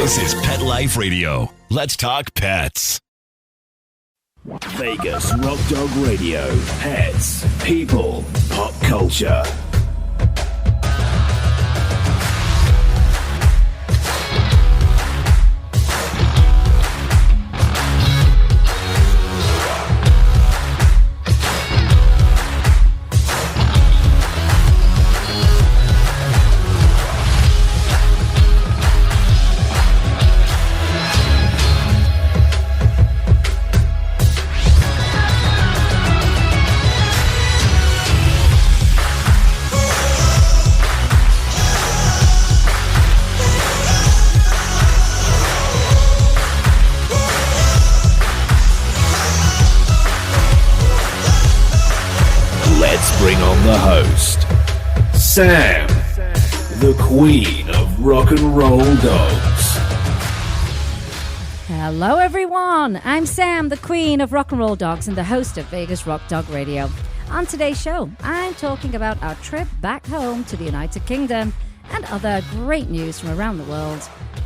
This is Pet Life Radio. Let's talk pets. Vegas Rock Dog Radio. Pets, people, pop culture. Bring on the host, Sam, the queen of rock and roll dogs. Hello everyone, I'm Sam, the queen of rock and roll dogs and the host of Vegas Rock Dog Radio. On today's show, I'm talking about our trip back home to the United Kingdom and other great news from around the world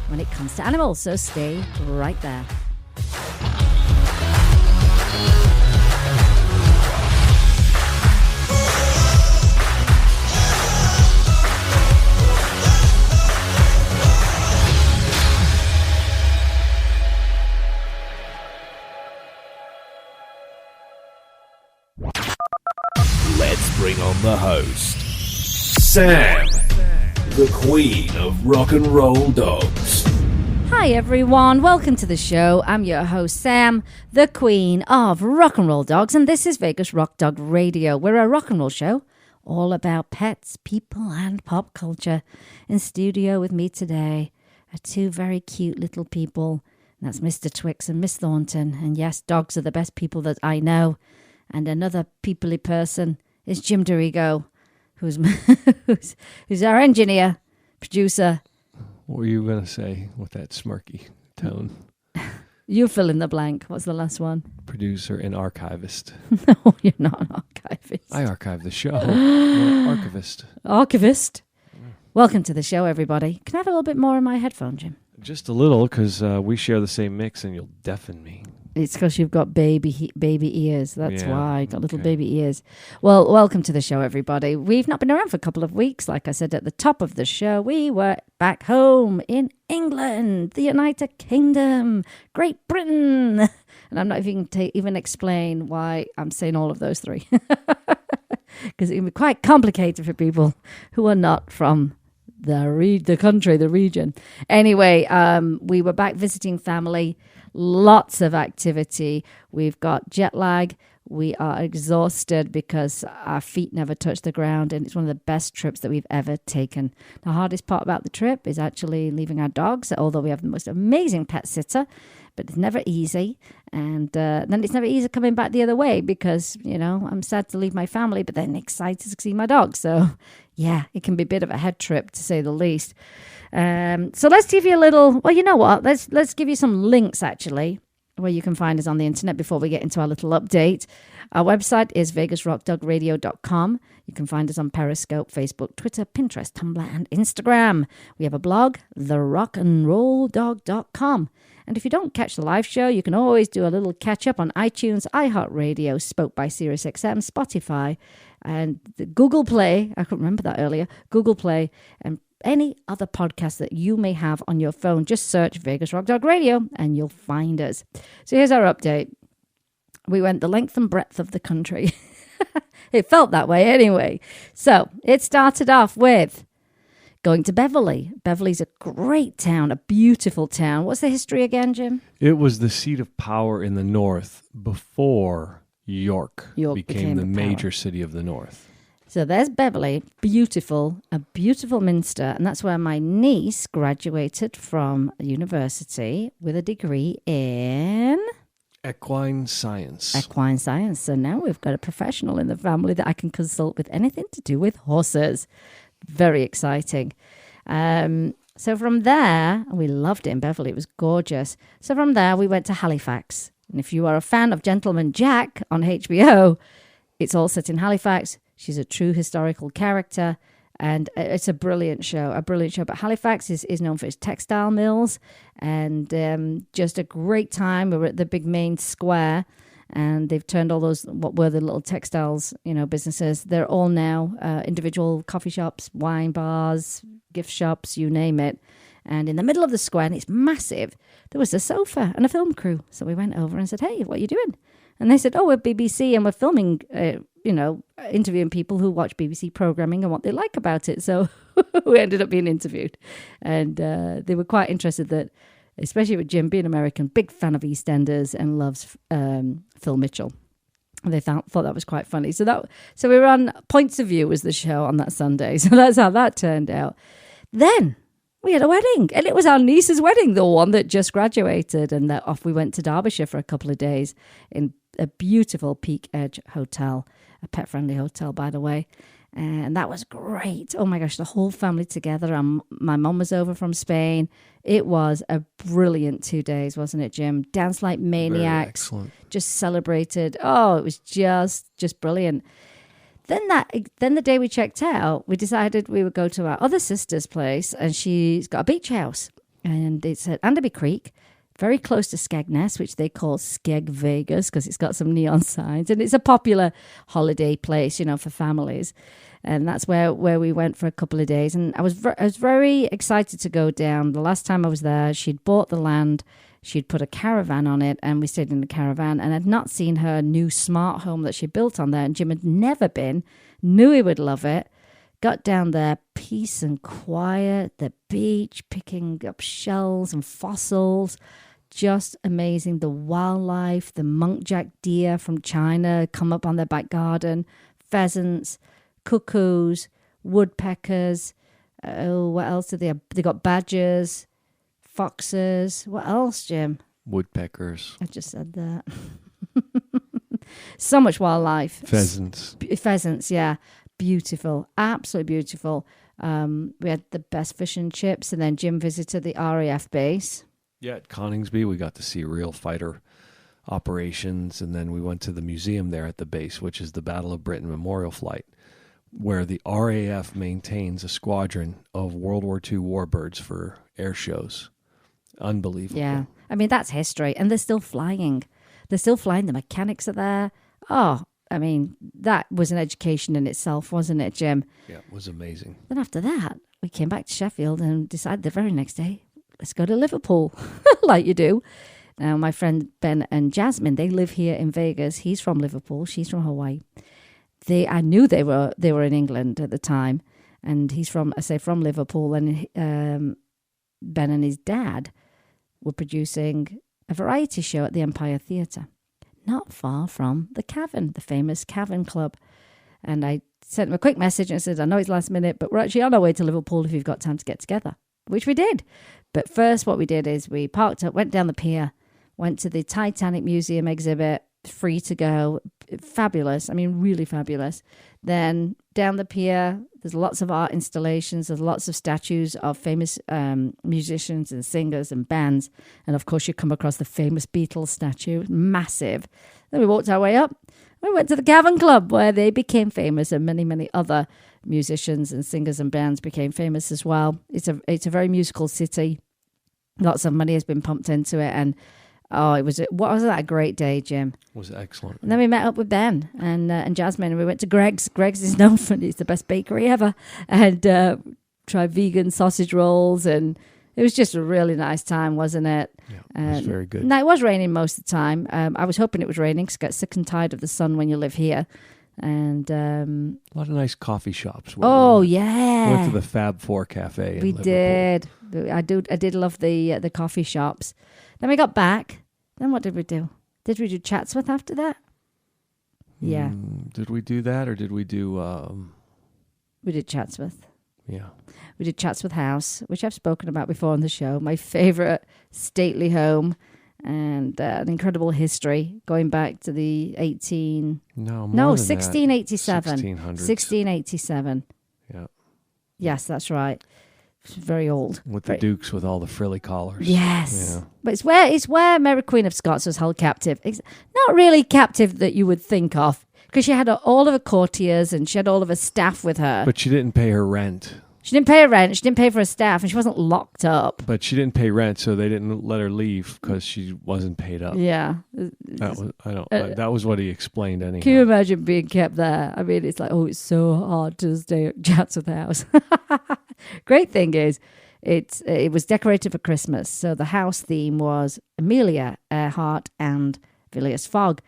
when it comes to animals, so stay right there. Let's bring on the host, Sam, the queen of rock and roll dogs. Hi everyone, welcome to the show. I'm your host Sam, the queen of rock and roll dogs, and this is Vegas Rock Dog Radio. We're a rock and roll show all about pets, people and pop culture. In studio with me today are two very cute little people. And that's Mr. Twix and Miss Thornton. And yes, dogs are the best people that I know. And another peoply person is Jim Dorigo, who's our engineer, producer. What were you going to say with that smirky tone? You fill in the blank. What's the last one? Producer and archivist. No, you're not an archivist. I archive the show. I'm an archivist. Archivist. Welcome to the show, everybody. Can I have a little bit more in my headphone, Jim? Just a little, because we share the same mix and you'll deafen me. It's because you've got baby ears. That's why. You've got little okay. baby ears. Well, welcome to the show, everybody. We've not been around for a couple of weeks. Like I said at the top of the show, we were back home in England, the United Kingdom, Great Britain. And I'm not even even explain why I'm saying all of those three. Because it would be quite complicated for people who are not from the country, the region. Anyway, we were back visiting family. Lots of activity. We've got jet lag. We are exhausted because our feet never touch the ground, and it's one of the best trips that we've ever taken. The hardest part about the trip is actually leaving our dogs, although we have the most amazing pet sitter, but it's never easy. And then it's never easy coming back the other way because, you know, I'm sad to leave my family, but then excited to see my dog. So, yeah, it can be a bit of a head trip, to say the least. So let's give you a little, well, you know what? Let's give you some links, actually, where you can find us on the internet before we get into our little update. Our website is vegasrockdogradio.com. You can find us on Periscope, Facebook, Twitter, Pinterest, Tumblr, and Instagram. We have a blog, therockandrolldog.com. And if you don't catch the live show, you can always do a little catch-up on iTunes, iHeartRadio, Spoke by SiriusXM, Spotify, and the Google Play. I couldn't remember that earlier. Google Play, and any other podcast that you may have on your phone. Just search Vegas Rock Dog Radio and you'll find us. So here's our update. We went the length and breadth of the country. It felt that way anyway. So it started off with going to Beverly. Beverly's a great town, a beautiful town. What's the history again, Jim? It was the seat of power in the north before York became the major city of the north. So there's Beverly, beautiful, a beautiful minster, and that's where my niece graduated from university with a degree in equine science. Equine science. So now we've got a professional in the family that I can consult with anything to do with horses. Very exciting. So from there, we loved it in Beverly. It was gorgeous. So from there, we went to Halifax. And if you are a fan of Gentleman Jack on HBO, it's all set in Halifax. She's a true historical character, And it's a brilliant show. But Halifax is known for its textile mills, and just a great time. We were at the big main square, and they've turned all those, what were the little textiles, businesses, they're all now individual coffee shops, wine bars, gift shops, you name it. And in the middle of the square, and it's massive, there was a sofa and a film crew. So we went over and said, hey, what are you doing? And they said, oh, we're BBC and we're filming, interviewing people who watch BBC programming and what they like about it. So we ended up being interviewed. And they were quite interested that, especially with Jim being American, big fan of EastEnders and loves Phil Mitchell. They thought that was quite funny. So we were on Points of View was the show on that Sunday. So that's how that turned out. Then we had a wedding, and it was our niece's wedding, the one that just graduated, and that off we went to Derbyshire for a couple of days in a beautiful Peak Edge hotel, a pet-friendly hotel, by the way. And that was great. Oh my gosh, the whole family together. My mum was over from Spain. It was a brilliant 2 days, wasn't it, Jim? Danced like maniacs. Very excellent. Just celebrated. Oh, it was just brilliant. Then the day we checked out, we decided we would go to our other sister's place, and she's got a beach house. And it's at Anderby Creek, very close to Skegness, which they call Skeg Vegas because it's got some neon signs. And it's a popular holiday place, for families. And that's where we went for a couple of days. And I was very excited to go down. The last time I was there, she'd bought the land. She'd put a caravan on it, and we stayed in the caravan. And I'd not seen her new smart home that she built on there. And Jim had never been, knew he would love it. Got down there, peace and quiet, the beach, picking up shells and fossils. Just amazing. The wildlife, the munkjack deer from China come up on their back garden, pheasants, cuckoos, woodpeckers. Oh, what else did they have? They got badgers, foxes. What else, Jim? Woodpeckers. I just said that. So much wildlife. Pheasants, yeah. Beautiful. Absolutely beautiful. We had the best fish and chips, and then Jim visited the RAF base. Yeah, at Coningsby, we got to see real fighter operations, and then we went to the museum there at the base, which is the Battle of Britain Memorial Flight, where the RAF maintains a squadron of World War II warbirds for air shows. Unbelievable. Yeah, I mean, that's history, and they're still flying. The mechanics are there. Oh, I mean, that was an education in itself, wasn't it, Jim? Yeah, it was amazing. Then after that, we came back to Sheffield and decided the very next day, let's go to Liverpool, like you do. Now, my friend Ben and Jasmine, they live here in Vegas. He's from Liverpool. She's from Hawaii. I knew they were in England at the time, and he's from Liverpool. And Ben and his dad were producing a variety show at the Empire Theatre, not far from the Cavern, the famous Cavern Club. And I sent him a quick message and said, I know it's last minute, but we're actually on our way to Liverpool if you've got time to get together, which we did. But first what we did is we parked up, went down the pier, went to the Titanic Museum exhibit, free to go, fabulous. I mean, really fabulous. Then down the pier, there's lots of art installations. There's lots of statues of famous musicians and singers and bands. And of course, you come across the famous Beatles statue, massive. Then we walked our way up. We went to the Cavern Club, where they became famous, and many, many other musicians and singers and bands became famous as well. It's a very musical city. Lots of money has been pumped into it, and wasn't that a great day, Jim? It was excellent. And then we met up with Ben and Jasmine, and we went to Greg's. Greg's is known for it's the best bakery ever, and tried vegan sausage rolls, and it was just a really nice time, wasn't it? Yeah, it was very good. No, it was raining most of the time. I was hoping it was raining because I get sick and tired of the sun when you live here. And a lot of nice coffee shops. Yeah, we went to the Fab Four Cafe. We did. I did love the coffee shops. Then we got back. Then what did we do? Did we do Chatsworth after that? Yeah. Did we do that, or did we do? We did Chatsworth. Yeah. We did Chatsworth House, which I've spoken about before on the show. My favourite stately home, and an incredible history going back to the 1687. 1687. Yeah. Yes, that's right. It's very old. With the dukes with all the frilly collars. Yes. Yeah. But it's where Mary Queen of Scots was held captive. It's not really captive that you would think of. because she had all of her courtiers and she had all of her staff with her. But she didn't pay her rent. She didn't pay her rent. She didn't pay for her staff, and she wasn't locked up. But she didn't pay rent, so they didn't let her leave because she wasn't paid up. Yeah, That was what he explained anyhow. Can you imagine being kept there? I mean, it's like, oh, it's so hard to stay at Chatsworth House. Great thing is, it was decorated for Christmas, so the house theme was Amelia Earhart and Phileas Fogg,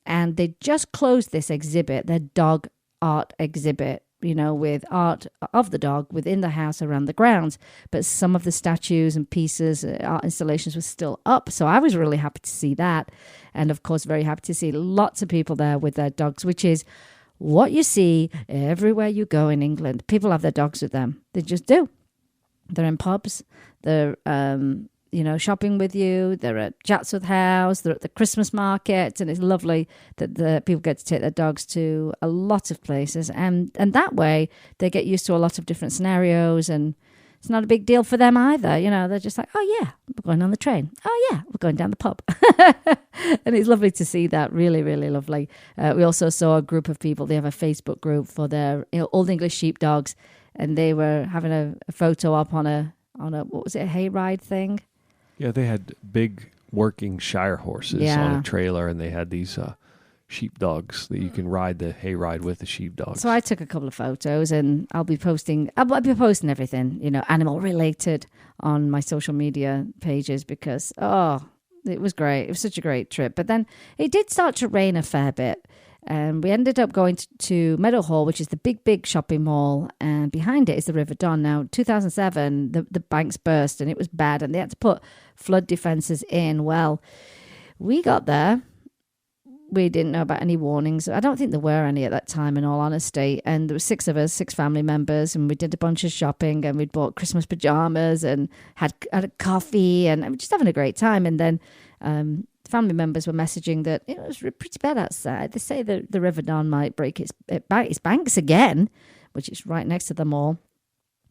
and they just closed this exhibit, their dog art exhibit, with art of the dog within the house around the grounds. But some of the statues and pieces, art installations were still up. So I was really happy to see that. And of course, very happy to see lots of people there with their dogs, which is what you see everywhere you go in England. People have their dogs with them. They just do. They're in pubs. They're, shopping with you. They're at Chatsworth House. They're at the Christmas market. And it's lovely that the people get to take their dogs to a lot of places. And that way, they get used to a lot of different scenarios. And it's not a big deal for them either. They're just like, oh, yeah, we're going on the train. Oh, yeah, we're going down the pub. And it's lovely to see that. Really, really lovely. We also saw a group of people. They have a Facebook group for their Old English sheepdogs. And they were having a photo up on a what was it, a hayride thing? Yeah, they had big working Shire horses on a trailer, and they had these sheepdogs that you can ride the hayride with the sheepdogs. So I took a couple of photos, and I'll be posting everything, animal related on my social media pages because, it was great. It was such a great trip. But then it did start to rain a fair bit. And we ended up going to Meadowhall, which is the big shopping mall. And behind it is the River Don. Now, 2007, the banks burst and it was bad. And they had to put flood defences in. Well, we got there. We didn't know about any warnings. I don't think there were any at that time, in all honesty. And there were 6 of us, 6 family members. And we did a bunch of shopping. And we'd bought Christmas pajamas and had a coffee. And we were just having a great time. And then family members were messaging that it was pretty bad outside. They say that the River Don might break its banks again, which is right next to the mall.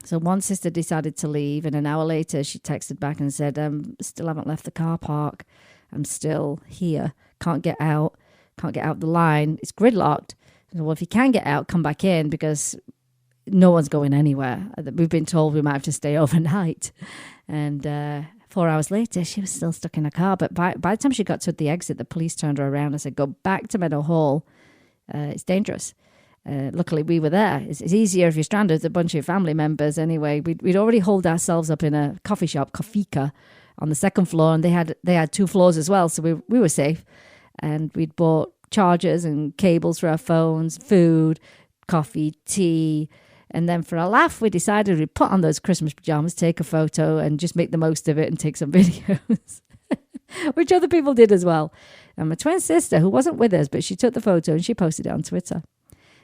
So one sister decided to leave, and an hour later she texted back and said, still haven't left the car park. I'm still here. Can't get out the line. It's gridlocked. Well, if you can get out, come back in because no one's going anywhere. We've been told we might have to stay overnight. And 4 hours later, she was still stuck in a car. But by the time she got to the exit, the police turned her around and said, go back to Meadowhall. It's dangerous. Luckily, we were there. It's easier if you're stranded with a bunch of family members. Anyway, we'd already holed ourselves up in a coffee shop, Kofika, on the 2nd floor. And they had 2 floors as well. So we were safe. And we'd bought chargers and cables for our phones, food, coffee, tea. And then for a laugh, we decided we'd put on those Christmas pajamas, take a photo, and just make the most of it and take some videos, which other people did as well. And my twin sister, who wasn't with us, but she took the photo and she posted it on Twitter.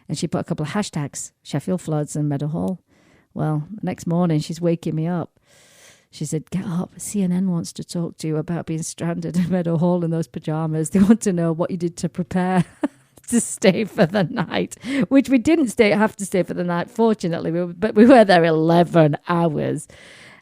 And she put a couple of hashtags, Sheffield Floods and Meadowhall. Well, the next morning, she's waking me up. She said, get up, CNN wants to talk to you about being stranded in Meadowhall in those pajamas. They want to know what you did to prepare to stay for the night, which we didn't have to stay for the night, fortunately, but we were there 11 hours.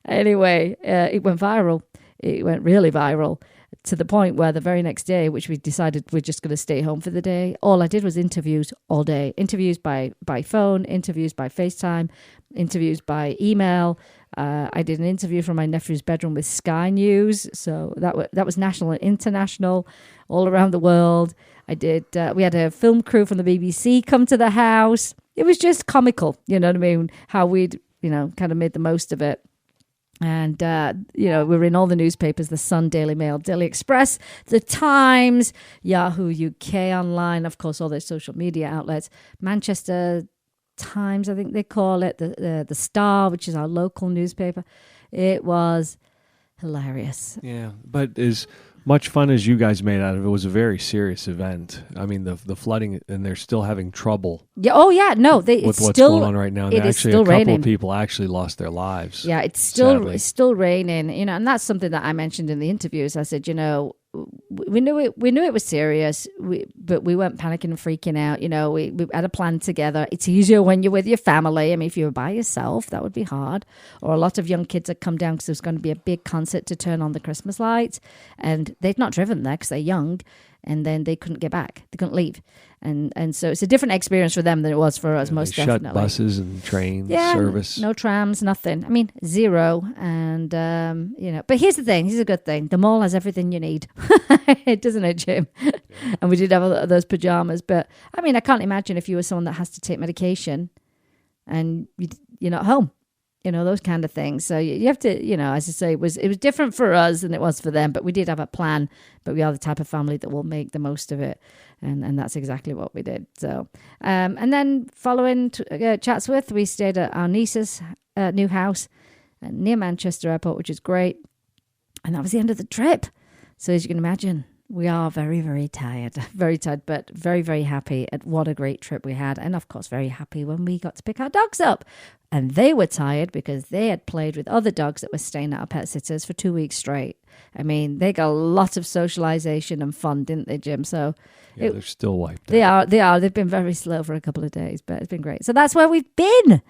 Anyway, it went viral. It went really viral to the point where the very next day, which we decided we're just going to stay home for the day, all I did was interviews all day. Interviews by phone, interviews by FaceTime, interviews by email. I did an interview from my nephew's bedroom with Sky News. So that was national and international, all around the world. We had a film crew from the BBC come to the house. It was just comical, you know what I mean? How we'd, kind of made the most of it. And, we were in all the newspapers, The Sun, Daily Mail, Daily Express, The Times, Yahoo UK Online, of course, all their social media outlets, Manchester Times, I think they call it, the Star, which is our local newspaper. It was hilarious. Yeah, but as much fun as you guys made out of it, was a very serious event. I mean, the flooding, and they're still having trouble. Yeah. Oh, yeah. No, with what's going on right now. It is actually, still a couple raining. Of people actually lost their lives. Yeah, it's still raining. And that's something that I mentioned in the interviews. I said, we knew it was serious. but we weren't panicking and freaking out. You know, we had a plan together. It's easier when you're with your family. I mean, if you were by yourself, that would be hard. Or a lot of young kids had come down because there was going to be a big concert to turn on the Christmas lights, and they'd not driven there because they're young, and then they couldn't get back. They couldn't leave. And so it's a different experience for them than it was for us, most they definitely. shut buses and trains, Yeah, service. no trams, nothing. I mean, zero. And, you know, but here's the thing. Here's a good thing. The mall has everything you need. It doesn't it, Jim? Yeah. And we did have those pajamas. But, I mean, I can't imagine if you were someone that has to take medication and you're not home. You know, those kind of things. So you have to, you know, as I say, it was different for us than it was for them, but we did have a plan. But we are the type of family that will make the most of it. And that's exactly what we did. So, and then following Chatsworth, we stayed at our niece's new house near Manchester Airport, which is great. And that was the end of the trip. So as you can imagine, we are very, very tired, but very, very happy at what a great trip we had. And of course, very happy when we got to pick our dogs up. And they were tired because they had played with other dogs that were staying at our pet sitters for 2 weeks straight. I mean, they got a lot of socialization and fun, didn't they, Jim? So yeah, they're still wiped out. They are. They've been very slow for a couple of days, but it's been great. So that's where we've been.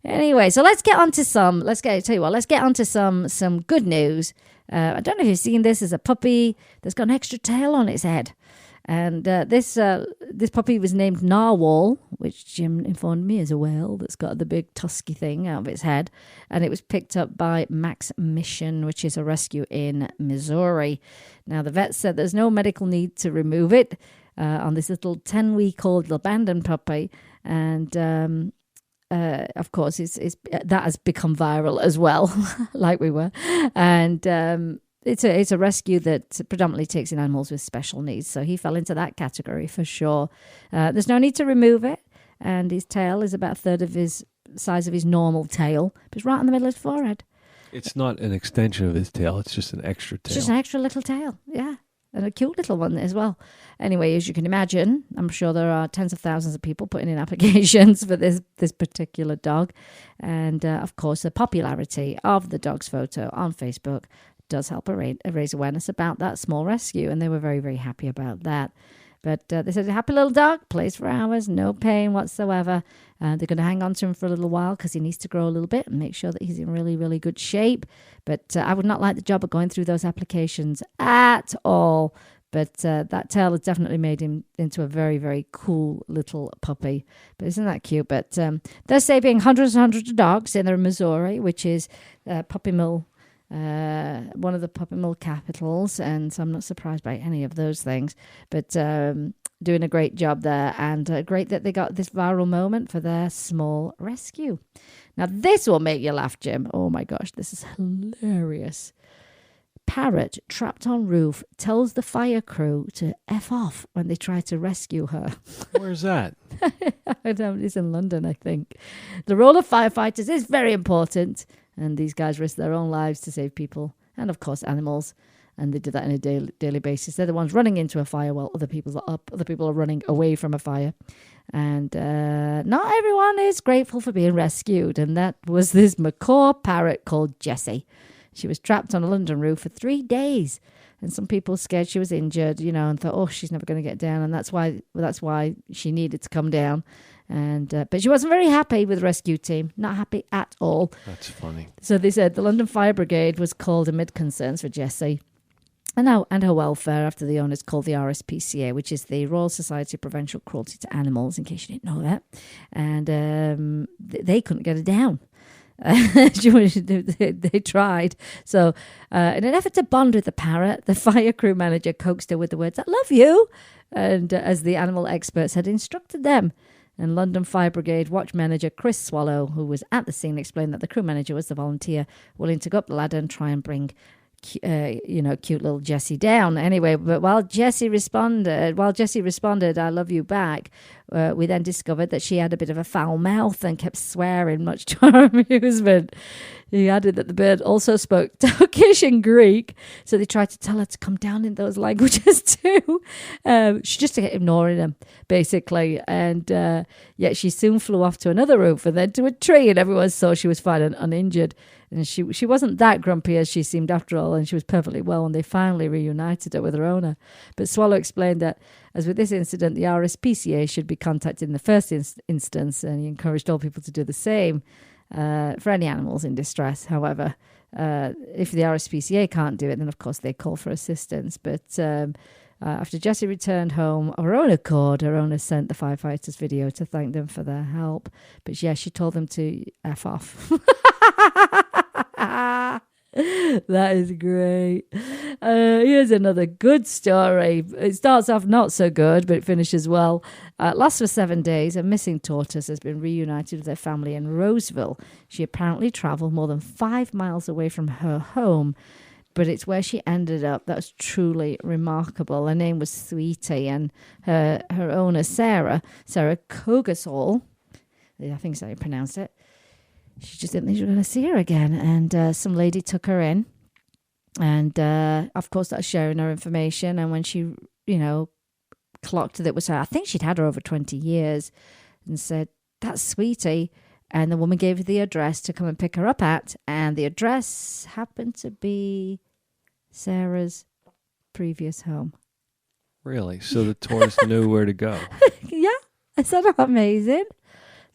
Anyway, so let's get on to some good news. I don't know if you've seen this. There's a puppy that's got an extra tail on its head. And this puppy was named Narwhal, which Jim informed me is a whale that's got the big tusky thing out of its head. And it was picked up by Max Mission, which is a rescue in Missouri. Now, the vet said there's no medical need to remove it on this little 10-week-old abandoned puppy. And of course, that has become viral as well, like we were. And it's a rescue that predominantly takes in animals with special needs. So he fell into that category for sure. There's no need to remove it. And his tail is about a third of his size of his normal tail. But it's right in the middle of his forehead. It's not an extension of his tail. It's just an extra tail. It's just an extra little tail, yeah. And a cute little one as well. Anyway, as you can imagine, I'm sure there are tens of thousands of people putting in applications for this particular dog. And, of course, the popularity of the dog's photo on Facebook does help raise awareness about that small rescue. And they were very, very happy about that. But they said, a happy little dog, plays for hours, no pain whatsoever. They're going to hang on to him for a little while because he needs to grow a little bit and make sure that he's in really, really good shape. But I would not like the job of going through those applications at all. But that tail has definitely made him into a very, very cool little puppy. But isn't that cute? But they're saving hundreds and hundreds of dogs in Missouri, which is Puppy Mill. One of the puppy mill capitals, and so I'm not surprised by any of those things, but doing a great job there, and great that they got this viral moment for their small rescue. Now this will make you laugh, Jim. Oh my gosh, this is hilarious. Parrot trapped on roof tells the fire crew to F off when they try to rescue her. Where's that? I don't know, it's in London, I think. The role of firefighters is very important. And these guys risk their own lives to save people and, of course, animals. And they do that on a daily basis. They're the ones running into a fire while other people are up. Other people are running away from a fire. And not everyone is grateful for being rescued. And that was this macaw parrot called Jessie. She was trapped on a London roof for 3 days. And some people scared she was injured, you know, and thought, oh, she's never going to get down. And that's why she needed to come down. And but she wasn't very happy with the rescue team. Not happy at all. That's funny. So they said the London Fire Brigade was called amid concerns for Jessie and her welfare after the owners called the RSPCA, which is the Royal Society of Prevention of Cruelty to Animals, in case you didn't know that. And they couldn't get her down. They tried. So in an effort to bond with the parrot, the fire crew manager coaxed her with the words, "I love you," and as the animal experts had instructed them. And London Fire Brigade Watch Manager Chris Swallow, who was at the scene, explained that the crew manager was the volunteer willing to go up the ladder and try and bring, cute little Jessie down. Anyway, but while Jessie responded, "I love you" back, we then discovered that she had a bit of a foul mouth and kept swearing, much to our amusement. He added that the bird also spoke Turkish and Greek, so they tried to tell her to come down in those languages too. She just kept ignoring them, basically. And yet she soon flew off to another roof and then to a tree, and everyone saw she was fine and uninjured. And she wasn't that grumpy as she seemed after all, and she was perfectly well when they finally reunited her with her owner. But Swallow explained that, as with this incident, the RSPCA should be contacted in the first instance, and he encouraged all people to do the same for any animals in distress. However, if the RSPCA can't do it, then of course they call for assistance. But after Jessie returned home of her own accord, her owner sent the firefighters video to thank them for their help. But yeah, she told them to F off. That is great. Here's another good story. It starts off not so good, but it finishes well. Lost for 7 days, a missing tortoise has been reunited with her family in Roseville. She apparently travelled more than 5 miles away from her home, but it's where she ended up that was truly remarkable. Her name was Sweetie, and her owner, Sarah Cogasall, I think that's how you pronounce it, she just didn't think she was going to see her again. And some lady took her in. And, of course, that's sharing her information. And when she, clocked that it was her, I think she'd had her over 20 years, and said, "That's Sweetie." And the woman gave her the address to come and pick her up at. And the address happened to be Sarah's previous home. Really? So the tortoise knew where to go. Yeah. Is that not amazing?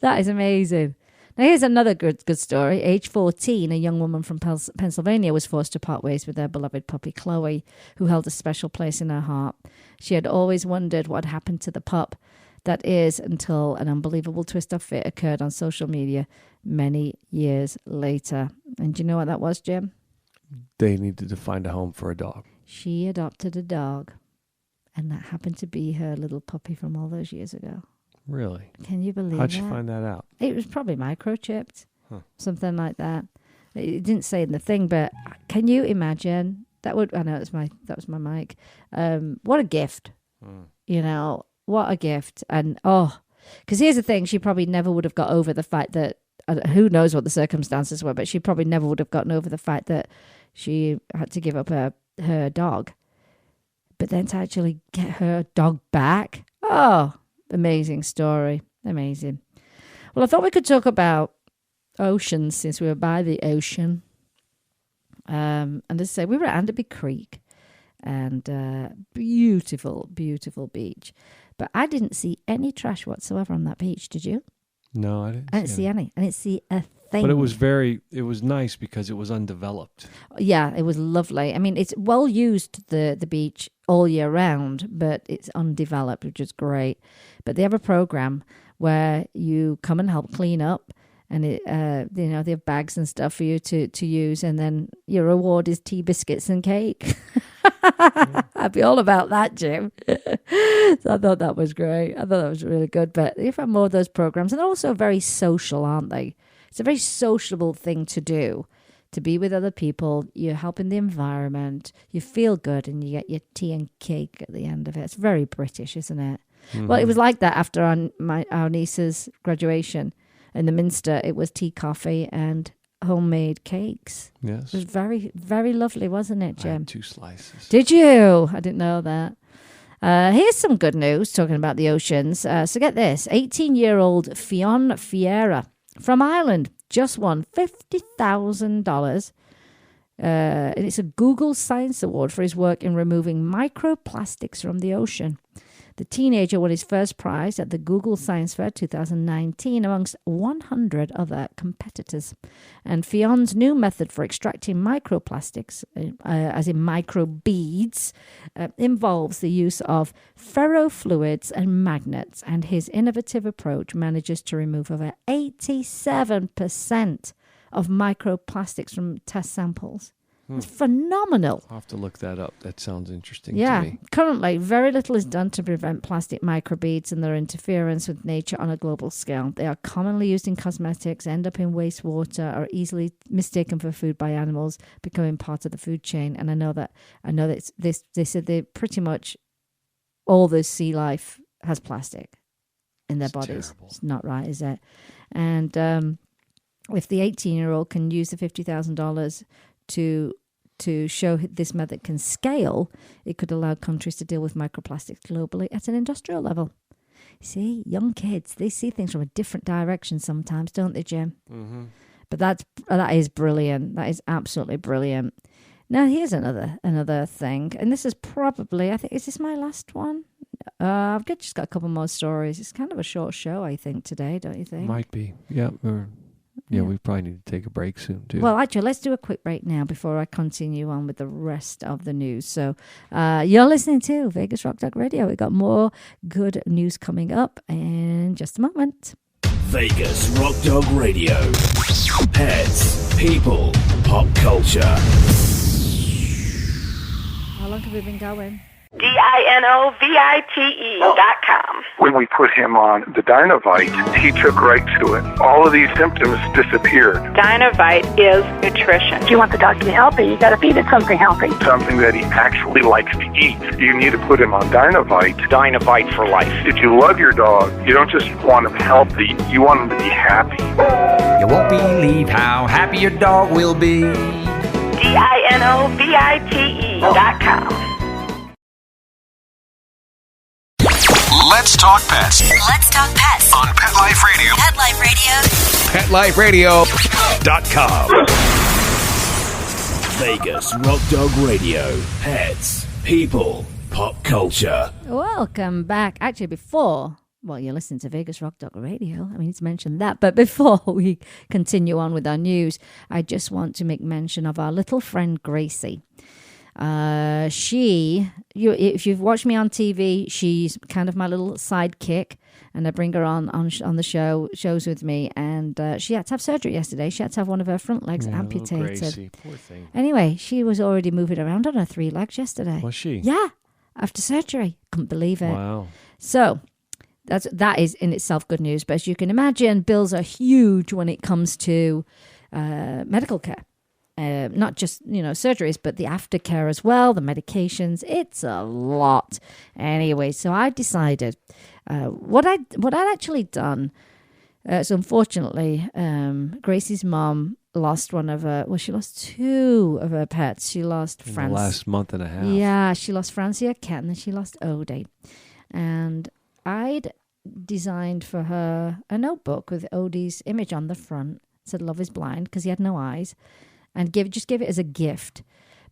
That is amazing. Now, here's another good story. Age 14, a young woman from Pennsylvania was forced to part ways with her beloved puppy, Chloe, who held a special place in her heart. She had always wondered what happened to the pup. That is, until an unbelievable twist of fate occurred on social media many years later. And do you know what that was, Jim? They needed to find a home for a dog. She adopted a dog, and that happened to be her little puppy from all those years ago. Really? Can you believe How'd that? you find that out? It was probably microchipped, something like that. It didn't say in the thing, but can you imagine? I know that was my mic. What a gift. What a gift. And because here's the thing, she probably never would have got over the fact that, who knows what the circumstances were, but she probably never would have gotten over the fact that she had to give up her dog. But then to actually get her dog back, amazing story. Amazing. Well, I thought we could talk about oceans since we were by the ocean. And as I say, we were at Anderby Creek, and beautiful, beautiful beach. But I didn't see any trash whatsoever on that beach. Did you? No, I didn't see any. I didn't see a thing. But it was nice because it was undeveloped. Yeah, it was lovely. I mean, it's well used, the beach, all year round, but it's undeveloped, which is great. But they have a program where you come and help clean up, and they have bags and stuff for you to use, and then your reward is tea, biscuits, and cake. I'd be all about that, Jim. So I thought that was great. I thought that was really good. But you've had more of those programs, and they're also very social, aren't they? It's a very sociable thing to do, to be with other people. You're helping the environment. You feel good, and you get your tea and cake at the end of it. It's very British, isn't it? Mm-hmm. Well, it was like that after our niece's graduation in the Minster. It was tea, coffee, and homemade cakes. Yes. It was very, very lovely, wasn't it, Jim? I had 2 slices. Did you? I didn't know that. Here's some good news talking about the oceans. So get this. 18-year-old Fionn Fiera from Ireland just won $50,000. And it's a Google Science Award for his work in removing microplastics from the ocean. The teenager won his first prize at the Google Science Fair 2019 amongst 100 other competitors. And Fionn's new method for extracting microplastics, as in microbeads, involves the use of ferrofluids and magnets. And his innovative approach manages to remove over 87% of microplastics from test samples. It's phenomenal. I'll have to look that up. That sounds interesting to me. Currently, very little is done to prevent plastic microbeads and their interference with nature on a global scale. They are commonly used in cosmetics, end up in wastewater, are easily mistaken for food by animals, becoming part of the food chain. And I know that they said they pretty much all the sea life has plastic in their bodies. Terrible. It's not right, is it? And if the 18-year-old can use the $50,000 to show this method can scale, it could allow countries to deal with microplastics globally at an industrial level. See, young kids, they see things from a different direction sometimes, don't they, Jim? Mm-hmm. But that is brilliant. That is absolutely brilliant. Now, here's another thing. And this is probably, I think, is this my last one? I've just got a couple more stories. It's kind of a short show, I think, today, don't you think? Might be. Yeah. We probably need to take a break soon, too. Well, actually, let's do a quick break now before I continue on with the rest of the news. So you're listening to Vegas Rock Dog Radio. We've got more good news coming up in just a moment. Vegas Rock Dog Radio. Pets, people, pop culture. How long have we been going? DINOVITE.com. When we put him on the Dinovite, he took right to it. All of these symptoms disappeared. Dinovite is nutrition. If you want the dog to be healthy, you got to feed it something healthy. Something that he actually likes to eat. You need to put him on Dinovite. Dinovite for life. If you love your dog, you don't just want him healthy, you want him to be happy. You won't believe how happy your dog will be. DINOVITE.com. Let's talk pets Let's talk pets on Pet Life Radio. Pet Life Radio. PetLifeRadio.com. Vegas Rock Dog Radio. Pets, people, pop culture. Welcome back. Actually, before, well, you're listening to Vegas Rock Dog Radio. I need to mention that. But before we continue on with our news, I just want to make mention of our little friend Gracie. If you've watched me on TV, she's kind of my little sidekick, and I bring her on the shows with me. And she had to have surgery yesterday. She had to have one of her front legs amputated. Gracie, poor thing. Anyway, she was already moving around on her 3 legs yesterday. Was she? Yeah, after surgery. Couldn't believe it. Wow. So that is in itself good news. But as you can imagine, bills are huge when it comes to medical care. Not just, surgeries, but the aftercare as well, the medications. It's a lot. Anyway, so I decided what I'd actually done. So unfortunately, Gracie's mom lost she lost 2 of her pets. She lost In France. the last month and a half. Yeah, she lost Francie, a cat, and then she lost Odie. And I'd designed for her a notebook with Odie's image on the front. It said "Love is blind" because he had no eyes. And just give it as a gift.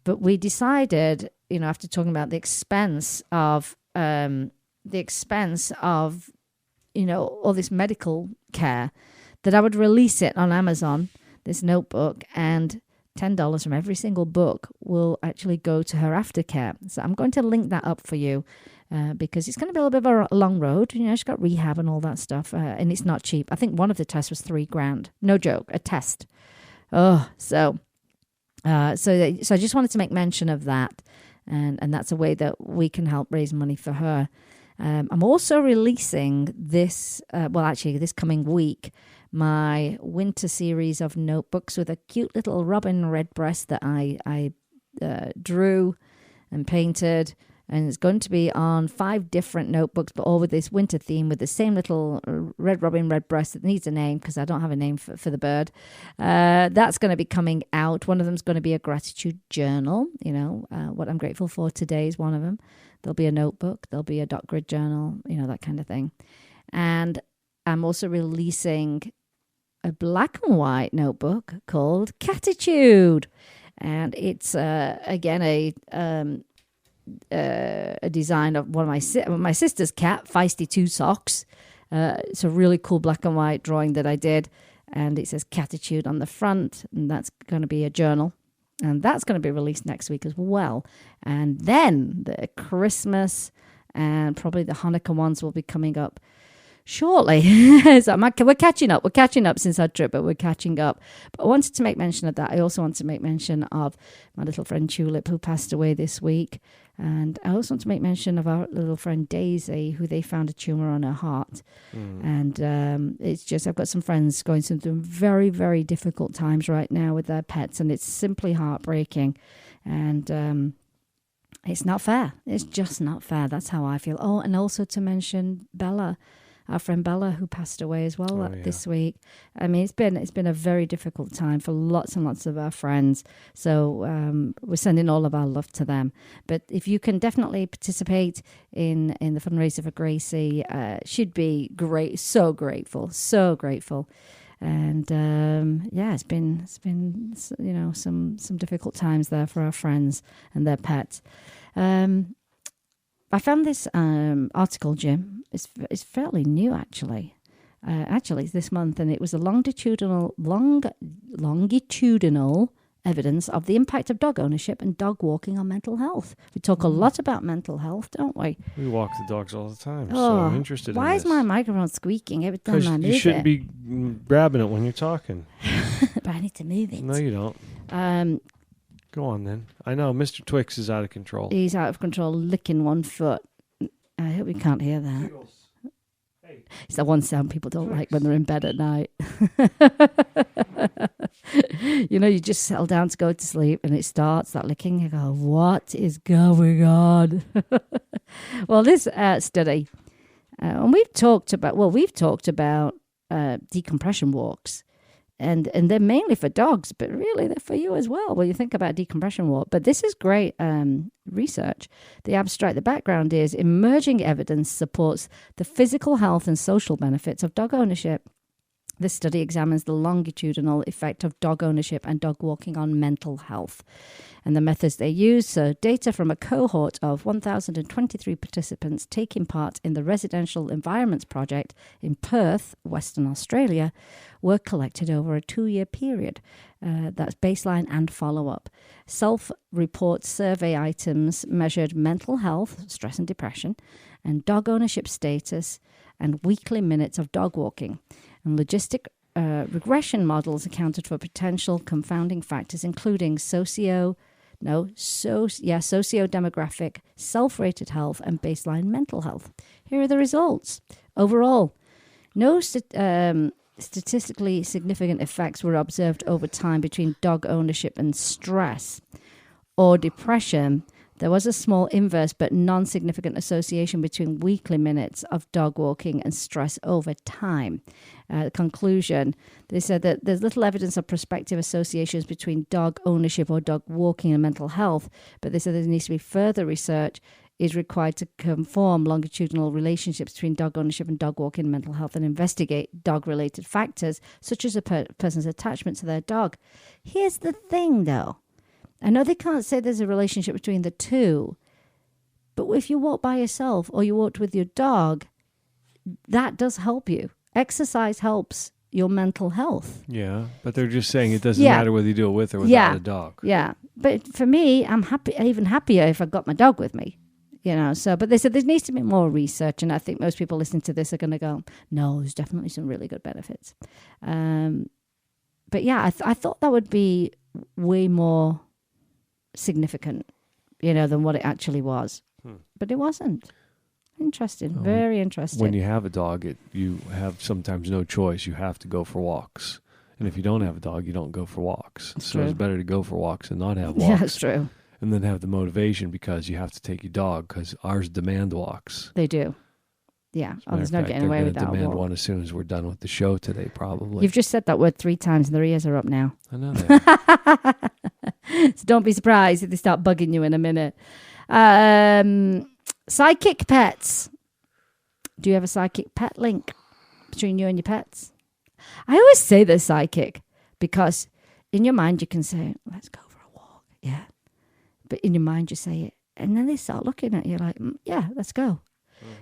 But we decided, after talking about the expense of all this medical care, that I would release it on Amazon, this notebook, and $10 from every single book will actually go to her aftercare. So I'm going to link that up for you because it's going to be a little bit of a long road. She's got rehab and all that stuff, and it's not cheap. I think one of the tests was $3,000. No joke, a test. So I just wanted to make mention of that, and that's a way that we can help raise money for her. I'm also releasing this coming week, my winter series of notebooks with a cute little robin redbreast that I drew and painted. And it's going to be on 5 different notebooks, but all with this winter theme, with the same little red robin redbreast that needs a name because I don't have a name for the bird. That's going to be coming out. One of them is going to be a gratitude journal. What I'm grateful for today is one of them. There'll be a notebook. There'll be a dot grid journal, that kind of thing. And I'm also releasing a black and white notebook called Catitude. And it's, again, a design of one of my sister's cat, Feisty 2 Socks. It's a really cool black and white drawing that I did, and it says Catitude on the front, and that's going to be a journal, and that's going to be released next week as well. And then the Christmas and probably the Hanukkah ones will be coming up shortly. So we're catching up. We're catching up since our trip, but we're catching up. But I wanted to make mention of that. I also want to make mention of my little friend Tulip, who passed away this week. And I also want to make mention of our little friend Daisy, who they found a tumor on her heart. And it's just, I've got some friends going through some very, very difficult times right now with their pets, and it's simply heartbreaking. And it's not fair. It's just not fair. That's how I feel. Oh, and also to mention Bella, our friend Bella, who passed away as well this week. I mean, it's been a very difficult time for lots and lots of our friends. So we're sending all of our love to them. But if you can definitely participate in the fundraiser for Gracie, she'd be great. So grateful. So grateful. And it's been some difficult times there for our friends and their pets. I found this article, Jim. It's fairly new, actually. Actually, it's this month, and it was a longitudinal evidence of the impact of dog ownership and dog walking on mental health. We talk a lot about mental health, don't we? We walk the dogs all the time, so I'm interested in this. Why is my microphone squeaking every time I move it? You shouldn't be grabbing it when you're talking. But I need to move it. No, you don't. Go on, then. I know, Mr. Twix is out of control. He's out of control, licking one foot. I hope you can't hear that. It's the one sound people don't like when they're in bed at night. You just settle down to go to sleep and it starts that licking. You go, what is going on? Well, this study, and we've talked about decompression walks. And they're mainly for dogs, but really they're for you as well when you think about decompression walk. But this is great research. The background is emerging evidence supports the physical health and social benefits of dog ownership. This study examines the longitudinal effect of dog ownership and dog walking on mental health. And the methods they use, so data from a cohort of 1,023 participants taking part in the Residential Environments Project in Perth, Western Australia, were collected over a 2-year period. That's baseline and follow-up. Self-report survey items measured mental health, stress and depression, and dog ownership status, and weekly minutes of dog walking. And logistic regression models accounted for potential confounding factors, including socio-demographic, self-rated health, and baseline mental health. Here are the results. Overall, no statistically significant effects were observed over time between dog ownership and stress or depression. There was a small inverse but non-significant association between weekly minutes of dog walking and stress over time. Conclusion, they said that there's little evidence of prospective associations between dog ownership or dog walking and mental health, but they said there needs to be further research is required to conform longitudinal relationships between dog ownership and dog walking and mental health and investigate dog-related factors such as a person's attachment to their dog. Here's the thing, though. I know they can't say there's a relationship between the two, but if you walk by yourself or you walked with your dog, that does help you. Exercise helps your mental health. Yeah, but they're just saying it doesn't matter whether you do it with or without a dog. Yeah, but for me, I'm even happier if I got my dog with me. But they said there needs to be more research, and I think most people listening to this are going to go, no, there's definitely some really good benefits. But yeah, I thought that would be way more significant, than what it actually was. But it wasn't. Interesting. Very interesting. When you have a dog, you have sometimes no choice. You have to go for walks. And if you don't have a dog, you don't go for walks. It's true. It's better to go for walks and not have walks. Yeah, that's true. And then have the motivation because you have to take your dog because ours demand walks. They do. Yeah. There's no getting away with that. They're going to demand one as soon as we're done with the show today, probably. You've just said that word 3 times and their ears are up now. I know that. So don't be surprised if they start bugging you in a minute. Psychic pets. Do you have a psychic pet link between you and your pets? I always say they're psychic because in your mind you can say, let's go for a walk. Yeah. But in your mind you say it. And then they start looking at you like, yeah, let's go.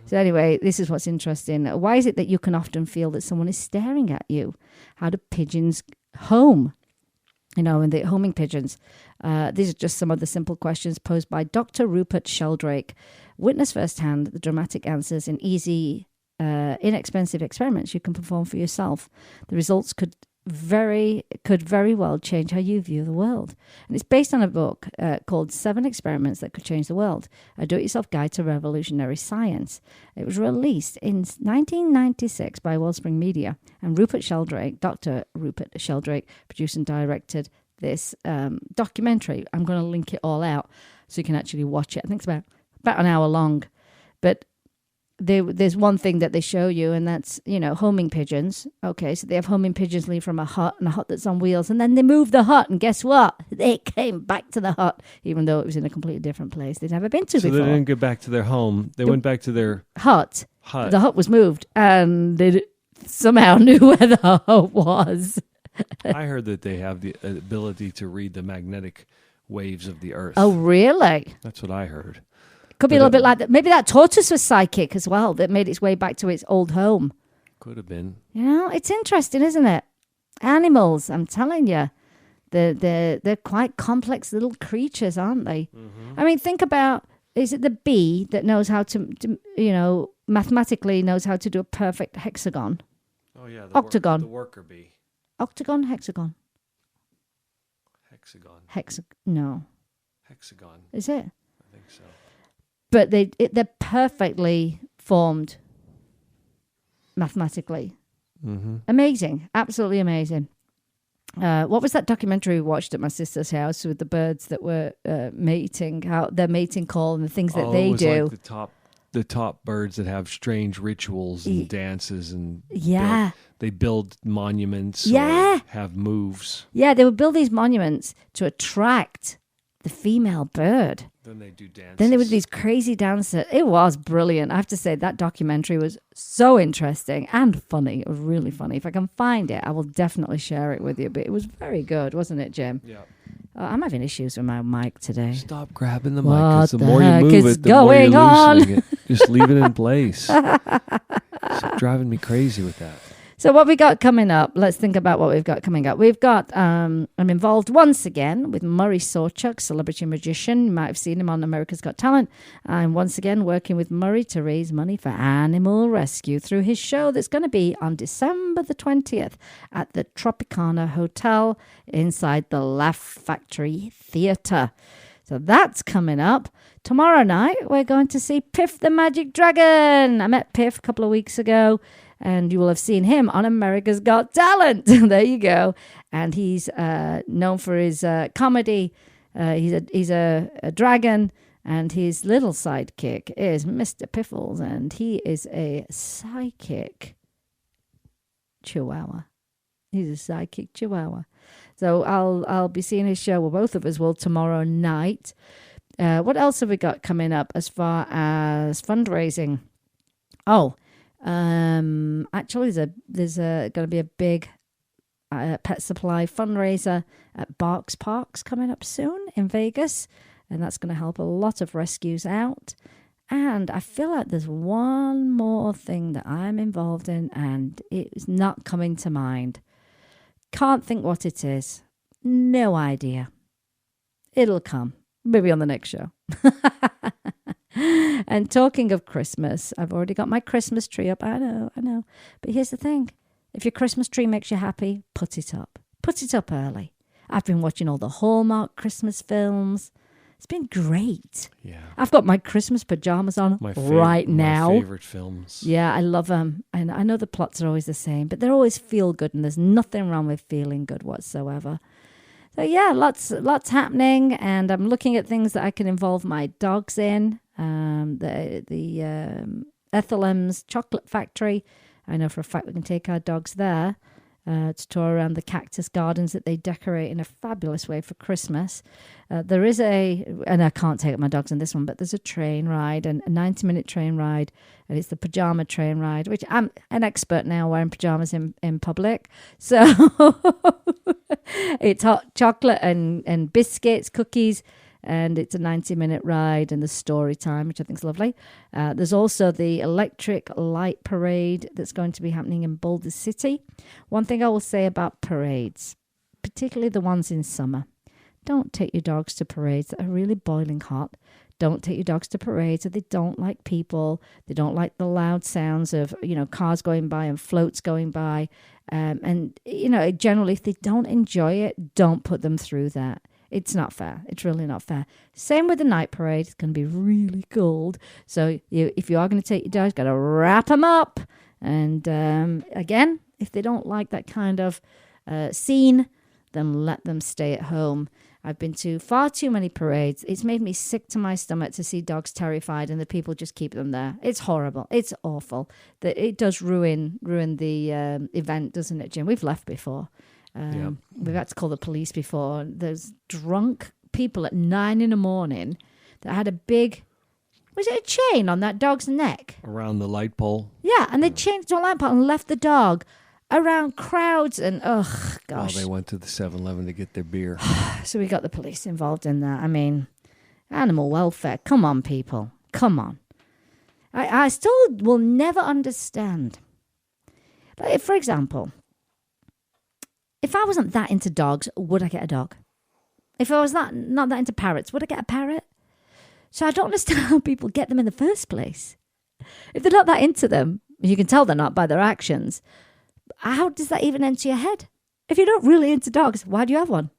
So anyway, this is what's interesting. Why is it that you can often feel that someone is staring at you? How do pigeons home? And the homing pigeons. These are just some of the simple questions posed by Dr. Rupert Sheldrake. Witness firsthand the dramatic answers in easy, inexpensive experiments you can perform for yourself. The results could very well change how you view the world. And it's based on a book called 7 Experiments That Could Change the World, a do-it-yourself guide to revolutionary science. It was released in 1996 by Wellspring Media, and Dr. Rupert Sheldrake, produced and directed this documentary. I'm going to link it all out so you can actually watch it. I think it's about an hour long, but there's one thing that they show you, and that's, homing pigeons. Okay, so they have homing pigeons leave from a hut that's on wheels, and then they move the hut, and guess what? They came back to the hut, even though it was in a completely different place they'd never been to before. So they didn't go back to their home. They went back to their hut. The hut was moved, and somehow knew where the Hope was. I heard that they have the ability to read the magnetic waves of the Earth. Oh, really? That's what I heard. Could be a little bit like that. Maybe that tortoise was psychic as well, that made its way back to its old home. Could have been. You know, it's interesting, isn't it? Animals, I'm telling you, they're quite complex little creatures, aren't they? Mm-hmm. I mean, think about, is it the bee that knows how to mathematically knows how to do a perfect hexagon? Oh, yeah. Octagon. The worker bee. Octagon, hexagon. Hexagon. No. Hexagon. Is it? I think so. But they're perfectly formed mathematically. Mm-hmm. Amazing. Absolutely amazing. What was that documentary we watched at my sister's house with the birds that were mating, how their mating call and the things that they do? Like the top birds that have strange rituals and dances and they build monuments or have moves. Yeah, they would build these monuments to attract the female bird. Then they do dances. Then they would do these crazy dances. It was brilliant. I have to say that documentary was so interesting and funny. It was really funny. If I can find it, I will definitely share it with you. But it was very good, wasn't it, Jim? Yeah. I'm having issues with my mic today. Stop grabbing the mic, because the more heck you move is it, the more you're going loosening it. Just leave it in place. Stop driving me crazy with that. So what we got coming up, let's think about what we've got coming up. We've got, I'm involved once again with Murray Sawchuk, celebrity magician. You might have seen him on America's Got Talent. I'm once again working with Murray to raise money for animal rescue through his show that's going to be on December the 20th at the Tropicana Hotel inside the Laugh Factory Theatre. So that's coming up. Tomorrow night, we're going to see Piff the Magic Dragon. I met Piff a couple of weeks ago, and you will have seen him on America's Got Talent. There you go. And he's known for his comedy. He's a dragon, and his little sidekick is Mr. Piffles, and he is a psychic chihuahua. He's a psychic chihuahua. So I'll be seeing his show, well, both of us will, tomorrow night. What else have we got coming up as far as fundraising? Oh, actually, there's going to be a big pet supply fundraiser at Barks Parks coming up soon in Vegas, and that's going to help a lot of rescues out. And I feel like there's one more thing that I'm involved in, and it's not coming to mind. Can't think what it is. No idea. It'll come. Maybe on the next show. And talking of Christmas, I've already got my Christmas tree up. I know. But here's the thing. If your Christmas tree makes you happy, put it up. Put it up early. I've been watching all the Hallmark Christmas films. It's been great. Yeah. I've got my Christmas pajamas on right now. My favorite films. Yeah, I love them. And I know the plots are always the same, but they always feel good, and there's nothing wrong with feeling good whatsoever. So yeah, lots happening, and I'm looking at things that I can involve my dogs in. The Ethelham's Chocolate Factory. I know for a fact we can take our dogs there to tour around the cactus gardens that they decorate in a fabulous way for Christmas. There is and I can't take my dogs on this one, but there's a train ride, and a 90-minute train ride, and it's the pajama train ride, which I'm an expert now wearing pajamas in public. So it's hot chocolate and biscuits, cookies, and it's a 90-minute ride, and the story time, which I think is lovely. There's also the Electric Light Parade that's going to be happening in Boulder City. One thing I will say about parades, particularly the ones in summer, don't take your dogs to parades that are really boiling hot. Don't take your dogs to parades that they don't like people. They don't like the loud sounds of, cars going by and floats going by. And generally, if they don't enjoy it, don't put them through that. It's not fair. It's really not fair. Same with the night parade. It's going to be really cold. So if you are going to take your dogs, got to wrap them up. And again, if they don't like that kind of scene, then let them stay at home. I've been to far too many parades. It's made me sick to my stomach to see dogs terrified and the people just keep them there. It's horrible. It's awful. It does ruin the event, doesn't it, Jim? We've left before. We've had to call the police before. There's drunk people at 9 a.m. that had a big Was it a chain on that dog's neck? Around the light pole. Yeah, and they changed to a light pole and left the dog around crowds and, gosh. While they went to the 7-Eleven to get their beer. So we got the police involved in that. I mean, animal welfare. Come on, people. Come on. I still will never understand. Like, for example, if I wasn't that into dogs, would I get a dog? If I was not that into parrots, would I get a parrot? So I don't understand how people get them in the first place. If they're not that into them, you can tell they're not by their actions. How does that even enter your head? If you're not really into dogs, why do you have one?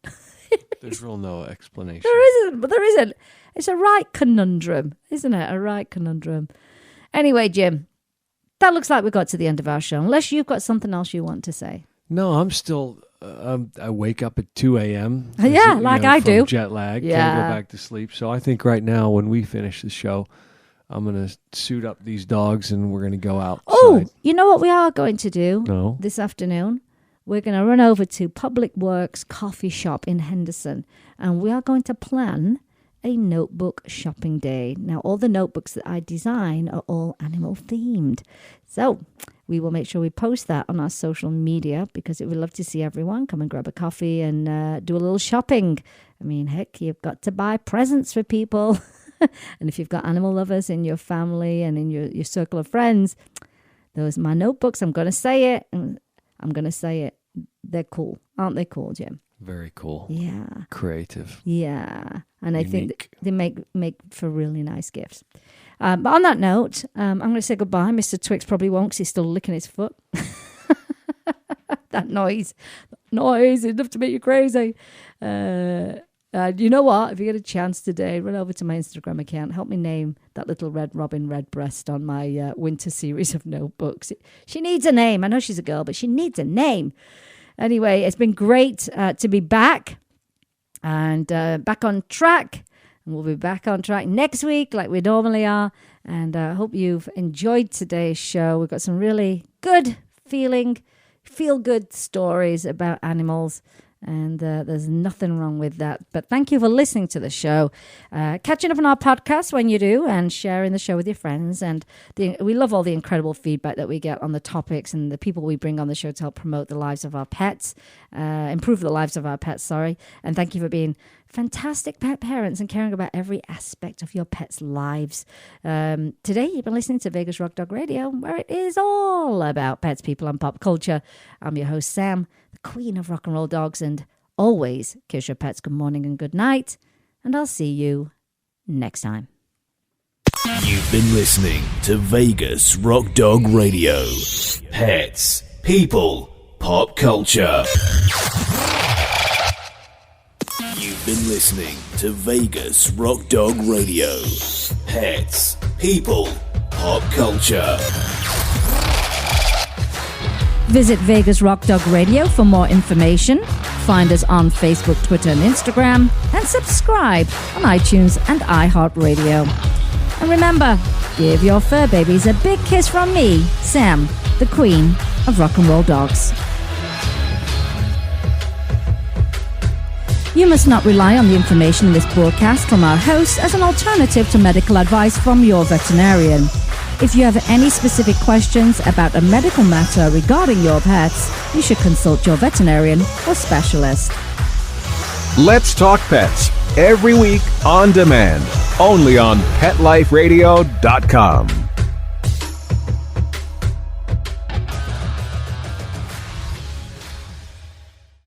There's real no explanation. There isn't. It's a right conundrum, isn't it? A right conundrum. Anyway, Jim, that looks like we got to the end of our show. Unless you've got something else you want to say. No, I'm still... I wake up at 2 a.m. Yeah, like I do. Jet lag. Yeah. Can't go back to sleep. So I think right now, when we finish the show, I'm going to suit up these dogs and we're going to go outside. Oh, you know what we are going to do No. this afternoon? We're going to run over to Public Works Coffee Shop in Henderson, and we are going to plan a notebook shopping day. Now, all the notebooks that I design are all animal themed. So we will make sure we post that on our social media because it would love to see everyone come and grab a coffee and do a little shopping. I mean, heck, you've got to buy presents for people. And if you've got animal lovers in your family and in your circle of friends, those are my notebooks. I'm going to say it. They're cool. Aren't they cool, Jim? Very cool. Yeah. Creative. Yeah. And I Unique. think they make for really nice gifts. But on that note, I'm going to say goodbye. Mr. Twix probably won't because he's still licking his foot. That noise is enough to make you crazy. You know what? If you get a chance today, run over to my Instagram account. Help me name that little red robin redbreast on my winter series of notebooks. She needs a name. I know she's a girl, but she needs a name. Anyway, it's been great to be back and back on track. And we'll be back on track next week like we normally are. And I hope you've enjoyed today's show. We've got some really good feel-good stories about animals. And there's nothing wrong with that. But thank you for listening to the show. Catching up on our podcast when you do and sharing the show with your friends. And we love all the incredible feedback that we get on the topics and the people we bring on the show to help promote the lives of our pets, improve the lives of our pets, And thank you for being fantastic pet parents and caring about every aspect of your pets' lives. Today, you've been listening to Vegas Rock Dog Radio, where it is all about pets, people, and pop culture. I'm your host, Sam, the queen of rock and roll dogs, and always kiss your pets good morning and good night, and I'll see you next time. You've been listening to Vegas Rock Dog Radio. Pets, people, pop culture. You've been listening to Vegas Rock Dog Radio. Pets, people, pop culture. Visit Vegas Rock Dog Radio for more information. Find us on Facebook, Twitter, and Instagram. And subscribe on iTunes and iHeartRadio. And remember, give your fur babies a big kiss from me, Sam, the queen of rock and roll dogs. You must not rely on the information in this broadcast from our hosts as an alternative to medical advice from your veterinarian. If you have any specific questions about a medical matter regarding your pets, you should consult your veterinarian or specialist. Let's Talk Pets, every week on demand, only on PetLifeRadio.com.